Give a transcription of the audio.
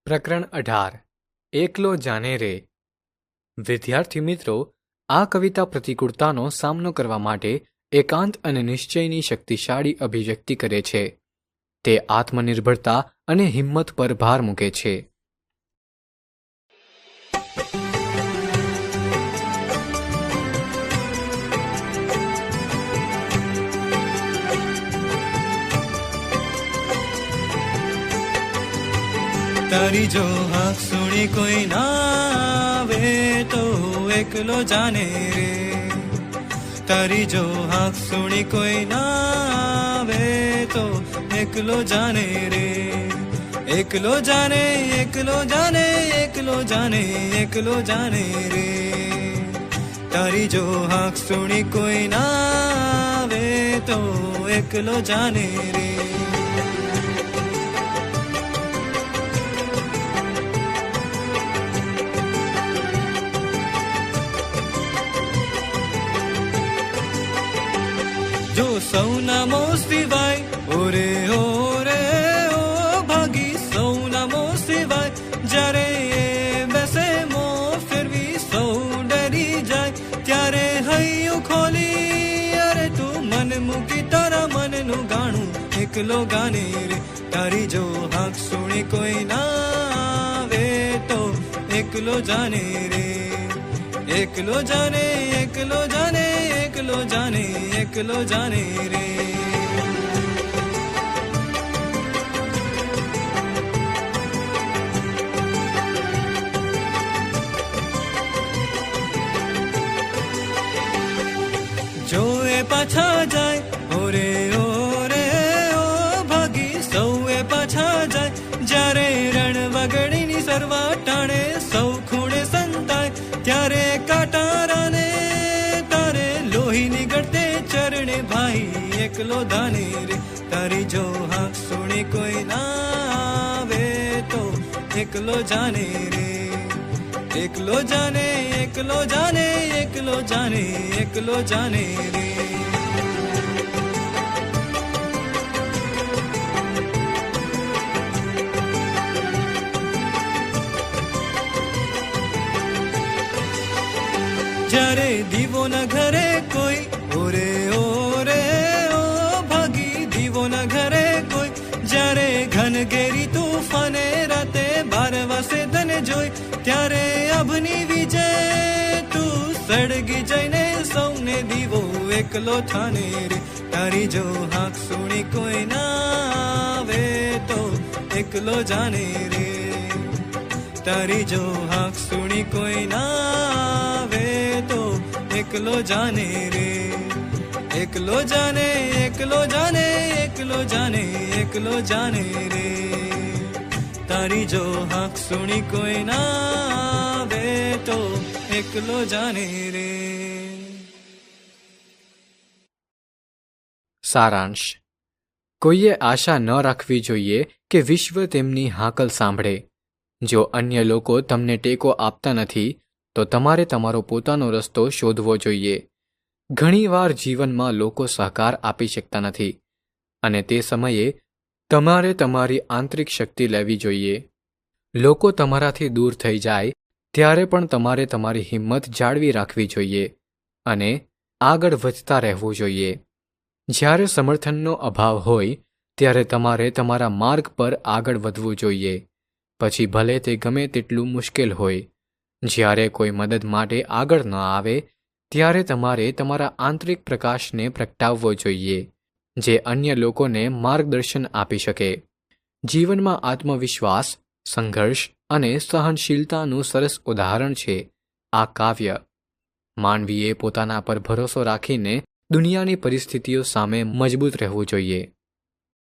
પ્રકરણ 18 એકલો જાને રે. વિદ્યાર્થી મિત્રો, આ કવિતા પ્રતિકૂળતાનો સામનો કરવા માટે એકાંત અને નિશ્ચયની શક્તિશાળી અભિવ્યક્તિ કરે છે. તે આત્મનિર્ભરતા અને હિંમત પર ભાર મૂકે છે. તારી જો હાક સુણી કોઈ ના આવે તો એકલો જાને રે. તારી જો હાક સુણી કોઈ ના આવે તો એકલો જાને રે. એકલો જાને, એકલો જાને, એકલો જાને, એકલો જાને રે. તારી જો હાક સુણી કોઈ ના આવે તો એકલો જાને રે. જો સૌના મોં સિવાય ઓરે ઓરે ઓ ભાગી સૌના મોં સિવાય જ્યારે એ બેસે મોં ફેરવી સૌ ડરી જાય ત્યારે હૈયું ખોલી અરે તું મન મૂકી તારા મનનું ગાણું એકલો ગાને રે. તારી જો હાક સુણી કોઈ ના આવે તો એકલો જાને રે. એકલો જાને, એકલો જાને, એકલો જાને, એકલો જાને રે. જો એ પાછા જાય ઓરે ઓરે ઓ ભાગી સૌએ પાછા જાય જ્યારે રણ વગડીની સરવા ટાણે સૌ ખૂણે સંતાય ત્યારે કાટારાને તારે લોહી નીકળતે ચરણે ભાઈ એકલો ધાને રે. તારી જો હાક સુણી કોઈ ના આવે તો એકલો જાને રે. એકલો જાને, એકલો જાને, એકલો જાને, એકલો જાને રે. જ્યારે દીવો ના ઘરે કોઈ ઓરે ઓરે ઓ ભાગી દીવો ના ઘરે કોઈ જ્યારે ઘન ઘેરી તુફાને રાતે 12 વાસે તને જોઈ ત્યારે અભની વિજય તું સળગી જઈને સૌને દીવો એકલો થાને રે. તારી જો હાક સુણી કોઈ ના આવે તો એકલો જાને રે. તારી જો હાક સુણી કોઈ ના આવે તો એકલો જાને રે. એકલો જાને, એકલો જાને, એકલો જાને, એકલો જાને રે. તારી જો હાક સુણી કોઈ ના આવે તો એકલો જાને રે. સારાંશ. કોઈએ આશા ન રાખવી જોઈએ કે વિશ્વ તેમની હાકલ સાંભળે. જો અન્ય લોકો તમને ટેકો આપતા નથી તો તમારે તમારો પોતાનો રસ્તો શોધવો જોઈએ. ઘણીવાર જીવનમાં લોકો સહકાર આપી શકતા નથી અને તે સમયે તમારે તમારી આંતરિક શક્તિ લેવી જોઈએ. લોકો તમારાથી દૂર થઈ જાય ત્યારે પણ તમારે તમારી હિંમત જાળવી રાખવી જોઈએ અને આગળ વધતા રહેવું જોઈએ. જ્યારે સમર્થનનો અભાવ હોય ત્યારે તમારે તમારા માર્ગ પર આગળ વધવું જોઈએ, પછી ભલે તે ગમે તેટલું મુશ્કેલ હોય. જ્યારે કોઈ મદદ માટે આગળ ન આવે ત્યારે તમારે તમારા આંતરિક પ્રકાશને પ્રગટાવવો જોઈએ જે અન્ય લોકોને માર્ગદર્શન આપી શકે. જીવનમાં આત્મવિશ્વાસ, સંઘર્ષ અને સહનશીલતાનું સરસ ઉદાહરણ છે આ કાવ્ય. માનવીએ પોતાના પર ભરોસો રાખીને દુનિયાની પરિસ્થિતિઓ સામે મજબૂત રહેવું જોઈએ.